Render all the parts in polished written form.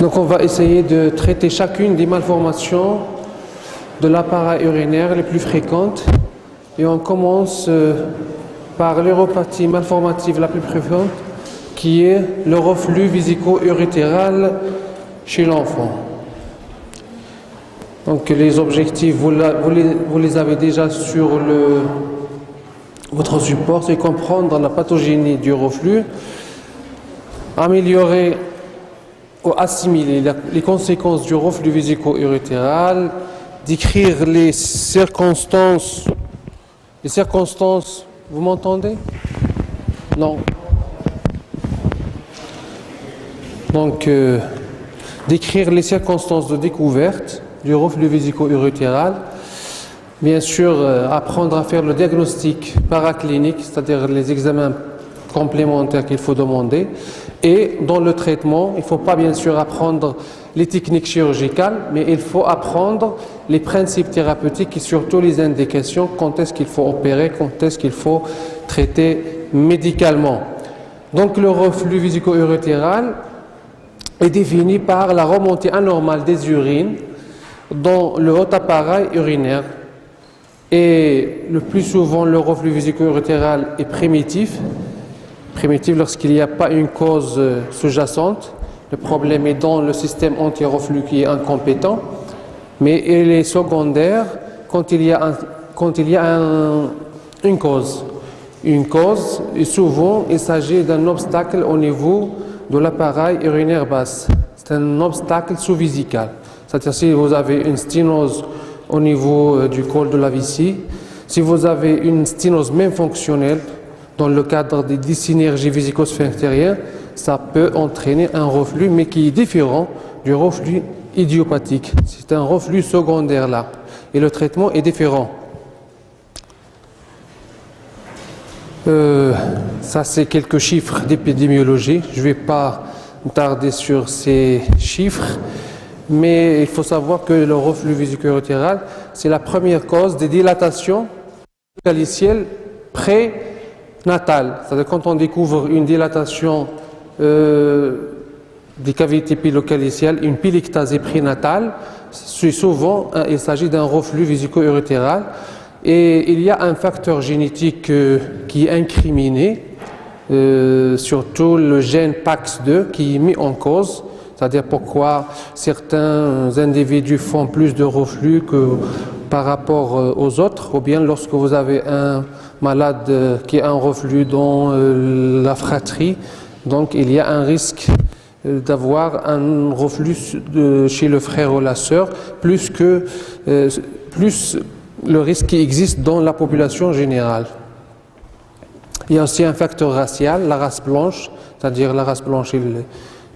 Donc on va essayer de traiter chacune des malformations de l'appareil urinaire les plus fréquentes. Et on commence par l'uropathie malformative la plus fréquente, qui est le reflux vésico-urétéral chez l'enfant. Donc les objectifs, vous les avez déjà sur votre support, c'est comprendre la pathogénie du reflux, améliorer ou assimiler les conséquences du reflux vésico-urétéral, décrire les circonstances. Les circonstances, vous m'entendez? Non. Donc, décrire les circonstances de découverte du reflux vésico-urétéral. Bien sûr, apprendre à faire le diagnostic paraclinique, c'est-à-dire les examens complémentaires qu'il faut demander. Et dans le traitement, il ne faut pas bien sûr apprendre les techniques chirurgicales, mais il faut apprendre les principes thérapeutiques et surtout les indications, quand est-ce qu'il faut opérer, quand est-ce qu'il faut traiter médicalement. Donc le reflux vésico-urétéral est défini par la remontée anormale des urines dans le haut appareil urinaire. Et le plus souvent, le reflux vésico-urétéral est primitif lorsqu'il n'y a pas une cause sous-jacente. Le problème est dans le système anti-reflux qui est incompétent, mais il est secondaire quand il y a une cause. Une cause, et souvent il s'agit d'un obstacle au niveau de l'appareil urinaire basse. C'est un obstacle sous-vésical. C'est-à-dire si vous avez une sténose au niveau du col de la vessie, si vous avez une sténose même fonctionnelle, dans le cadre des dysynergies vésico-sphinctériennes, ça peut entraîner un reflux, mais qui est différent du reflux idiopathique. C'est un reflux secondaire là, et le traitement est différent. Ça, c'est quelques chiffres d'épidémiologie. Je ne vais pas me tarder sur ces chiffres, mais il faut savoir que le reflux vésico-urétéral, c'est la première cause des dilatations calicielles prénatales. C'est-à-dire quand on découvre une dilatation des cavités pilocaliciales, une pilictasie prénatale, souvent il s'agit d'un reflux vésico-urétéral. Et il y a un facteur génétique qui est incriminé, surtout le gène PAX2 qui est mis en cause, c'est-à-dire pourquoi certains individus font plus de reflux que par rapport aux autres, ou bien lorsque vous avez un malade qui a un reflux dans la fratrie, donc il y a un risque d'avoir un reflux chez le frère ou la sœur, plus le risque qui existe dans la population générale. Il y a aussi un facteur racial, la race blanche, c'est-à-dire la race blanche il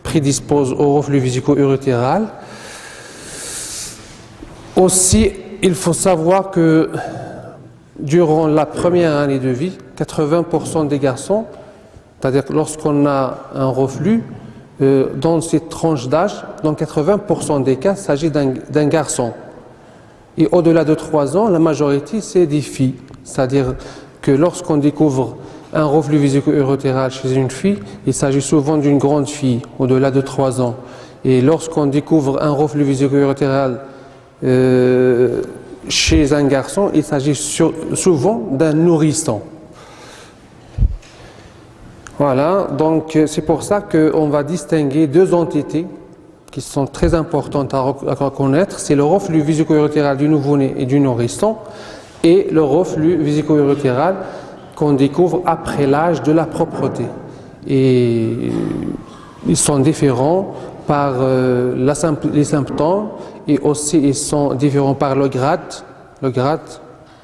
prédispose au reflux vésico-urétéral. Aussi, il faut savoir que durant la première année de vie, 80% des garçons, c'est-à-dire lorsqu'on a un reflux, dans cette tranche d'âge, dans 80% des cas, il s'agit d'un garçon. Et au-delà de 3 ans, la majorité, c'est des filles. C'est-à-dire que lorsqu'on découvre un reflux vésico-urétéral chez une fille, il s'agit souvent d'une grande fille, au-delà de 3 ans. Et lorsqu'on découvre un reflux vésico-urétéral chez un garçon, il s'agit souvent d'un nourrisson. Voilà, donc c'est pour ça qu'on va distinguer 2 entités qui sont très importantes à reconnaître, c'est le reflux vésico-urétéral du nouveau-né et du nourrisson et le reflux vésico-urétéral qu'on découvre après l'âge de la propreté. Et ils sont différents par les symptômes et aussi ils sont différents par le grade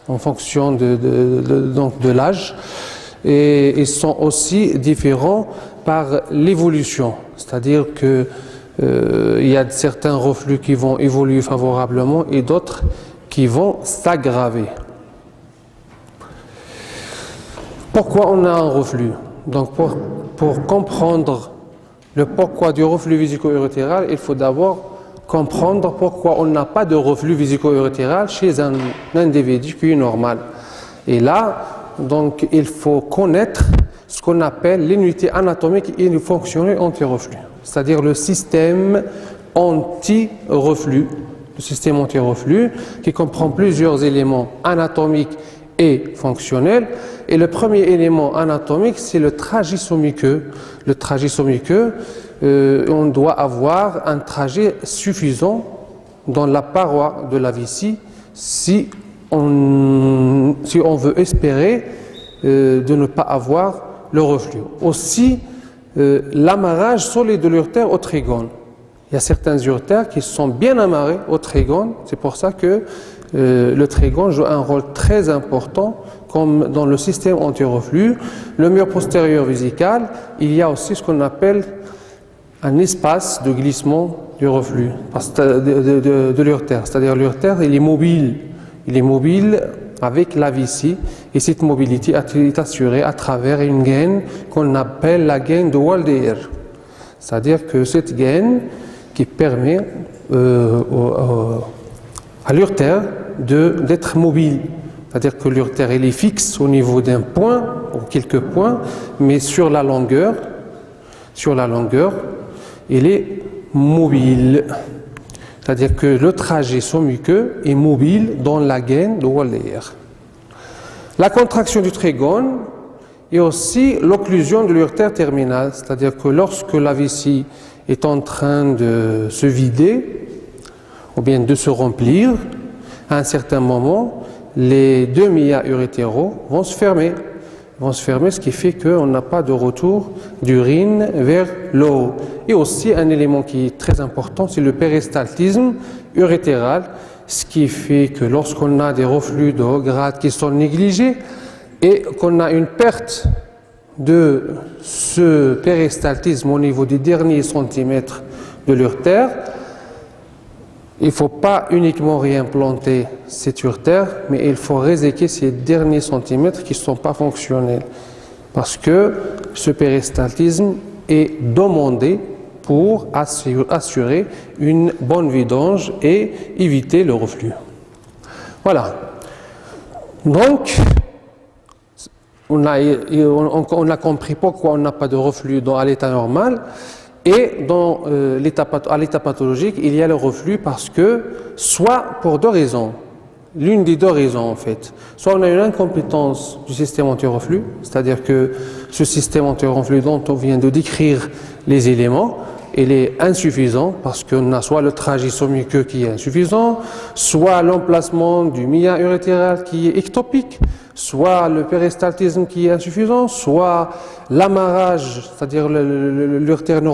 en fonction de l'âge, et ils sont aussi différents par l'évolution, c'est-à-dire que il y a certains reflux qui vont évoluer favorablement et d'autres qui vont s'aggraver. Pourquoi on a un reflux? Donc pour comprendre le pourquoi du reflux vésico-urétéral, il faut d'abord comprendre pourquoi on n'a pas de reflux vésico-urétéral chez un individu qui est normal. Et là, donc, il faut connaître ce qu'on appelle l'unité anatomique et fonctionnelle anti-reflux, c'est-à-dire le système anti-reflux. Le système anti-reflux qui comprend plusieurs éléments anatomiques et fonctionnels. Et le premier élément anatomique, c'est le tragésomiqueux. Le tragésomiqueux, on doit avoir un trajet suffisant dans la paroi de la vessie si on veut espérer de ne pas avoir le reflux. Aussi, l'amarrage solide de l'urtère au trigone. Il y a certains urtères qui sont bien amarrés au trigone, c'est pour ça que le trigone joue un rôle très important comme dans le système anti-reflux. Le mur postérieur vésical, il y a aussi ce qu'on appelle un espace de glissement du reflux de l'urtère, c'est-à-dire l'urtère il est mobile avec la vessie et cette mobilité est assurée à travers une gaine qu'on appelle la gaine de Waldeyer, c'est-à-dire que cette gaine qui permet à l'urtère d'être mobile. C'est-à-dire que l'urtère est fixe au niveau d'un point ou quelques points, mais sur la longueur, il est mobile. C'est-à-dire que le trajet somuqueux est mobile dans la gaine de Waldeyer. La contraction du trigone et aussi l'occlusion de l'urtère terminale, c'est-à-dire que lorsque la vessie est en train de se vider ou bien de se remplir, à un certain moment, les deux mias urétéraux vont se fermer, ce qui fait qu'on n'a pas de retour d'urine vers le haut. Et aussi un élément qui est très important, c'est le péristaltisme urétéral, ce qui fait que lorsqu'on a des reflux de haut grade qui sont négligés et qu'on a une perte de ce péristaltisme au niveau des derniers centimètres de l'urtère, il ne faut pas uniquement réimplanter cette urtère, mais il faut réséquer ces derniers centimètres qui ne sont pas fonctionnels. Parce que ce péristaltisme est demandé pour assurer une bonne vidange et éviter le reflux. Voilà. Donc, on a compris pourquoi on n'a pas de reflux à l'état normal. Et à l'état pathologique, il y a le reflux parce que, soit pour deux raisons, l'une des deux raisons en fait, soit on a une incompétence du système anti-reflux, c'est-à-dire que ce système anti-reflux dont on vient de décrire les éléments, il est insuffisant parce qu'on a soit le trajet somuqueux qui est insuffisant, soit l'emplacement du mia urétéral qui est ectopique, soit le péristaltisme qui est insuffisant, soit l'amarrage, c'est-à-dire l'urtère ne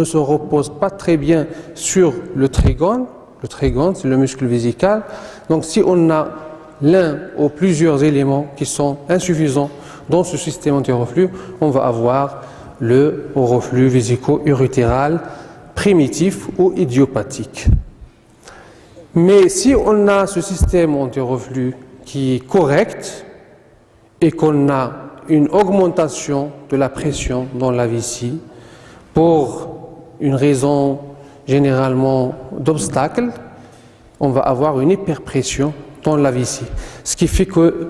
se repose pas très bien sur le trigone. Le trigone, c'est le muscle vésical. Donc si on a l'un ou plusieurs éléments qui sont insuffisants dans ce système anti-reflux, on va avoir le reflux vésico-urétéral primitif ou idiopathique. Mais si on a ce système anti-reflux qui est correct et qu'on a une augmentation de la pression dans la vessie pour une raison généralement d'obstacle, on va avoir une hyperpression dans la vessie. Ce qui fait que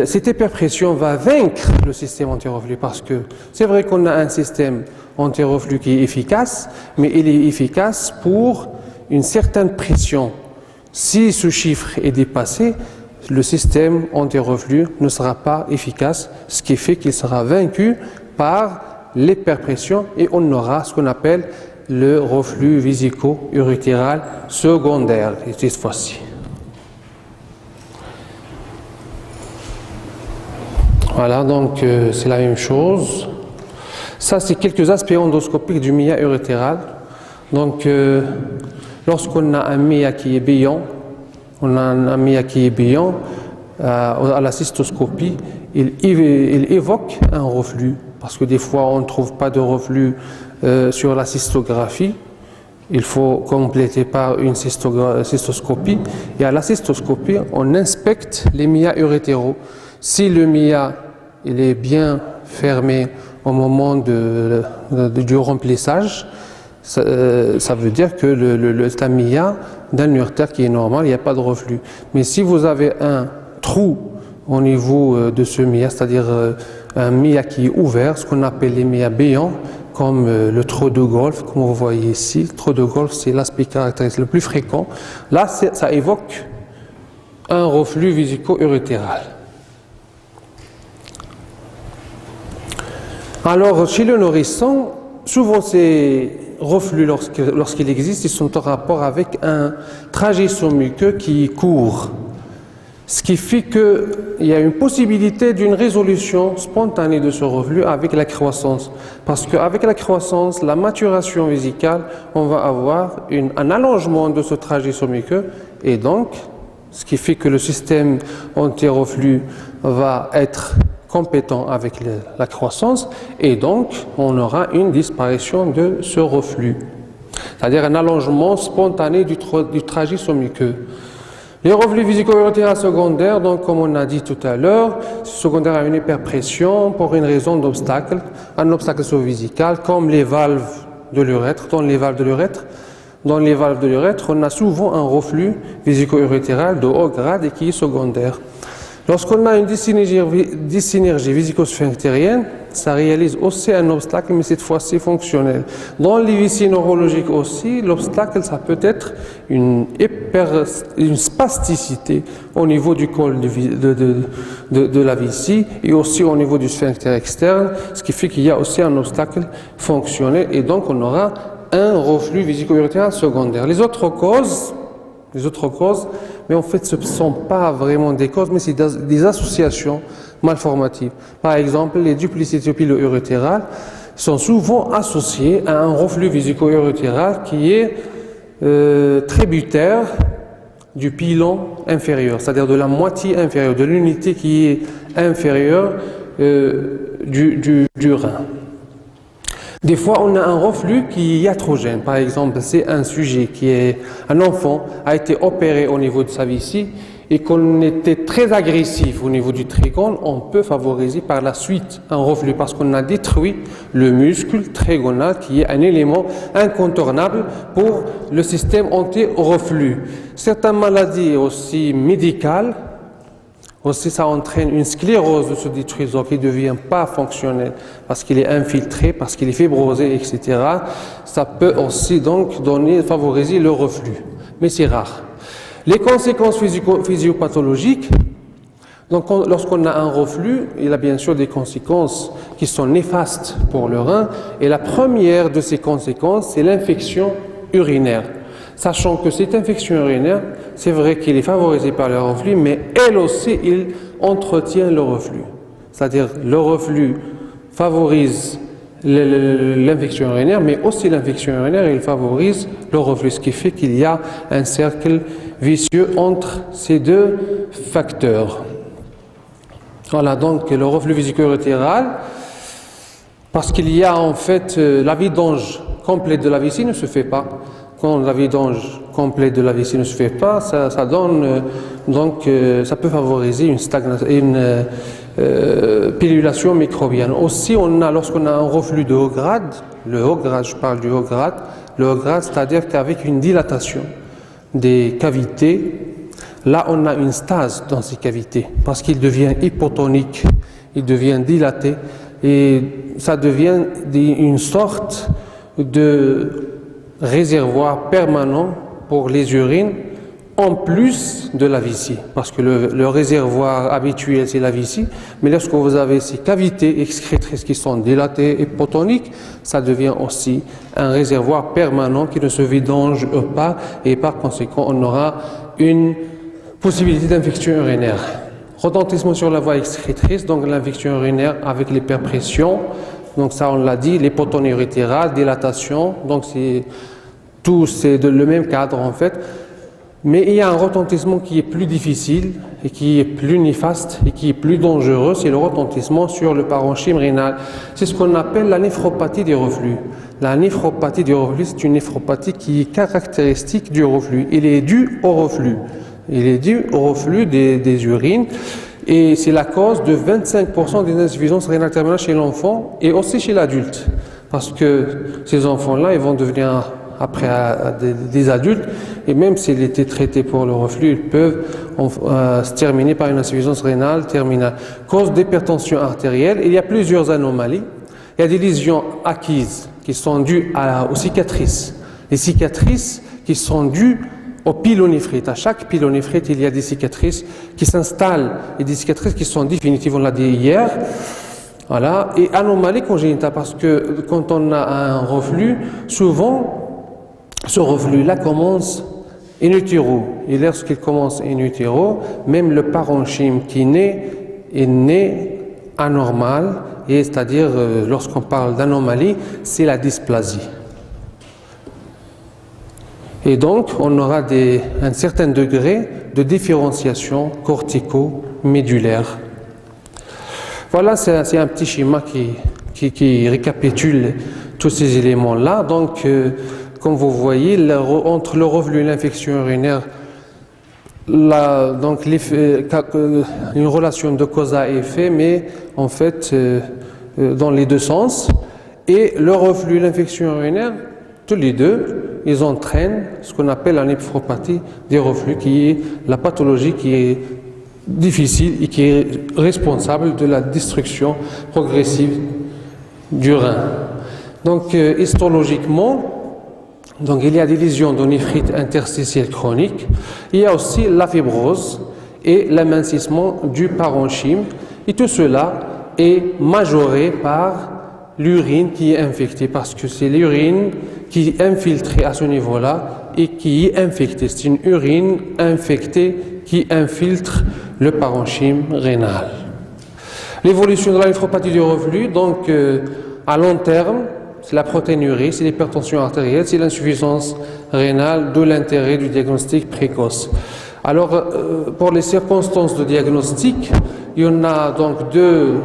cette hyperpression va vaincre le système anti-reflux parce que c'est vrai qu'on a un système anti-reflux qui est efficace, mais il est efficace pour une certaine pression. Si ce chiffre est dépassé, le système anti-reflux ne sera pas efficace, ce qui fait qu'il sera vaincu par l'hyperpression et on aura ce qu'on appelle le reflux vésico-urétéral secondaire, cette fois-ci. Voilà, donc c'est la même chose. Ça, c'est quelques aspects endoscopiques du mia urétéral. Donc, lorsqu'on a un mia qui est béant, à la cystoscopie, il évoque un reflux, parce que des fois on ne trouve pas de reflux sur la cystographie. Il faut compléter par une cystoscopie, et à la cystoscopie, on inspecte les mias urétéraux. Si le mia il est bien fermé au moment du remplissage, ça veut dire que le mia d'un urtère qui est normal, il n'y a pas de reflux. Mais si vous avez un trou au niveau de ce méa, c'est-à-dire un méa qui est ouvert, ce qu'on appelle les méas béants, comme le trou de golf, comme vous voyez ici. Le trou de golf, c'est l'aspect caractéristique le plus fréquent. Là, ça évoque un reflux vésico-urétéral. Alors, chez le nourrisson, souvent ces reflux, lorsqu'il existe, ils sont en rapport avec un trajectoire muqueux qui court. Ce qui fait qu'il y a une possibilité d'une résolution spontanée de ce reflux avec la croissance. Parce qu'avec la croissance, la maturation vésicale, on va avoir un allongement de ce trajectoire muqueux et donc, ce qui fait que le système anti-reflux va être compétent avec la croissance et donc on aura une disparition de ce reflux, c'est-à-dire un allongement spontané du trajectoire muqueux. Les reflux vésico-urétéraux secondaires, donc comme on a dit tout à l'heure, secondaire à une hyperpression pour une raison d'obstacle, un obstacle vésical comme les valves de l'urètre. Dans les valves de l'urètre, on a souvent un reflux vésico-urétéral de haut grade et qui est secondaire. Lorsqu'on a une dysynergie vésico-sphinctérienne, ça réalise aussi un obstacle, mais cette fois-ci fonctionnel. Dans les vessies neurologiques aussi, l'obstacle, ça peut être une spasticité au niveau du col de la vessie et aussi au niveau du sphincter externe, ce qui fait qu'il y a aussi un obstacle fonctionnel et donc on aura un reflux vésico-urétéral secondaire. Les autres causes, mais en fait ce ne sont pas vraiment des causes, mais c'est des associations malformatives. Par exemple, les duplicités pilo-urétérales sont souvent associées à un reflux vésico-urétéral qui est tributaire du pilon inférieur, c'est-à-dire de la moitié inférieure, de l'unité qui est inférieure du rein. Des fois, on a un reflux qui est iatrogène. Par exemple, c'est un sujet un enfant, a été opéré au niveau de sa vessie et qu'on était très agressif au niveau du trigone, on peut favoriser par la suite un reflux parce qu'on a détruit le muscle trigonal qui est un élément incontournable pour le système anti-reflux. Certaines maladies aussi médicales, aussi, ça entraîne une sclérose de ce détruiseur qui ne devient pas fonctionnel parce qu'il est infiltré, parce qu'il est fibrosé, etc. Ça peut aussi donc favoriser le reflux, mais c'est rare. Les conséquences physiopathologiques, donc lorsqu'on a un reflux, il a bien sûr des conséquences qui sont néfastes pour le rein et la première de ces conséquences, c'est l'infection urinaire. Sachant que cette infection urinaire, c'est vrai qu'il est favorisé par le reflux, mais elle aussi, il entretient le reflux. C'est-à-dire, le reflux favorise l'infection urinaire, mais aussi l'infection urinaire, il favorise le reflux, ce qui fait qu'il y a un cercle vicieux entre ces deux facteurs. Voilà, donc le reflux vésico-urétéral, parce qu'il y a en fait la vidange complète de la vessie ne se fait pas. Quand la vidange complète de la vessie ne se fait pas, ça donne ça peut favoriser une pilulation microbienne. Aussi, lorsqu'on a un reflux de haut grade, je parle du haut grade, c'est-à-dire qu'avec une dilatation des cavités, là on a une stase dans ces cavités parce qu'il devient hypotonique, il devient dilaté et ça devient une sorte de réservoir permanent pour les urines en plus de la vessie, parce que le réservoir habituel c'est la vessie, mais lorsque vous avez ces cavités excrétrices qui sont dilatées et hypotoniques, ça devient aussi un réservoir permanent qui ne se vidange pas et par conséquent on aura une possibilité d'infection urinaire. Retentissement sur la voie excrétrice, donc l'infection urinaire avec l'hyperpression, donc ça on l'a dit, l'hypotonie urétérale, dilatation, donc c'est le même cadre en fait, mais il y a un retentissement qui est plus difficile et qui est plus néfaste et qui est plus dangereux, c'est le retentissement sur le parenchyme rénal. C'est ce qu'on appelle la néphropathie du reflux. La néphropathie du reflux, c'est une néphropathie qui est caractéristique du reflux. Il est dû au reflux. Il est dû au reflux des urines. Et c'est la cause de 25% des insuffisances rénales terminales chez l'enfant et aussi chez l'adulte. Parce que ces enfants-là, ils vont devenir après des adultes, et même s'ils étaient traités pour le reflux, ils peuvent se terminer par une insuffisance rénale terminale. Cause d'hypertension artérielle, il y a plusieurs anomalies. Il y a des lésions acquises qui sont dues aux cicatrices. Les cicatrices qui sont dues au pylonéphrite. À chaque pylonéphrite, il y a des cicatrices qui s'installent et des cicatrices qui sont définitives, on l'a dit hier. Voilà. Et anomalie congénitale, parce que quand on a un reflux, souvent, ce reflux-là commence in utero. Et lorsqu'il commence in utero, même le parenchyme qui naît est né anormal. Et c'est-à-dire, lorsqu'on parle d'anomalie, c'est la dysplasie. Et donc, on aura un certain degré de différenciation cortico-médulaire. Voilà, c'est un petit schéma qui récapitule tous ces éléments-là. Donc, comme vous voyez, entre le reflux et l'infection urinaire, donc une relation de cause à effet, mais en fait, dans les deux sens. Et le reflux et l'infection urinaire, tous les deux, ils entraînent ce qu'on appelle la néphropathie des reflux, qui est la pathologie qui est difficile et qui est responsable de la destruction progressive du rein. Donc, histologiquement, donc, il y a des lésions de néphrite interstitielle chronique. Il y a aussi la fibrose et l'amincissement du parenchyme. Et tout cela est majoré par l'urine qui est infectée, parce que c'est l'urine qui est infiltrée à ce niveau-là et qui est infectée. C'est une urine infectée qui infiltre le parenchyme rénal. L'évolution de la néphropathie du reflux, donc à long terme, c'est la protéinurie, c'est l'hypertension artérielle, c'est l'insuffisance rénale, d'où l'intérêt du diagnostic précoce. Alors, pour les circonstances de diagnostic, il y en a donc deux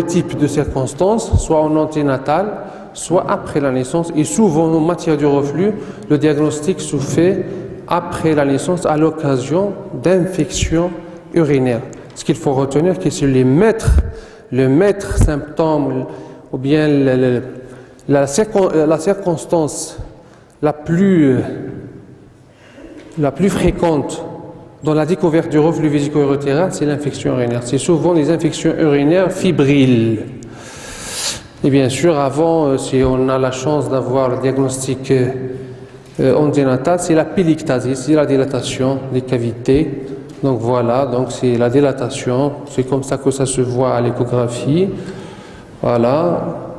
types de circonstances, soit en anténatal, soit après la naissance. Et souvent, en matière du reflux, le diagnostic se fait après la naissance à l'occasion d'infections urinaires. Ce qu'il faut retenir, c'est que le maître symptôme, ou bien la circonstance la plus fréquente dans la découverte du reflux vésico-urétral, c'est l'infection urinaire. C'est souvent les infections urinaires fibriles. Et bien sûr, avant, si on a la chance d'avoir le diagnostic anténatal, c'est la pélictasie, c'est la dilatation des cavités. Donc voilà, donc c'est la dilatation, c'est comme ça que ça se voit à l'échographie. Voilà.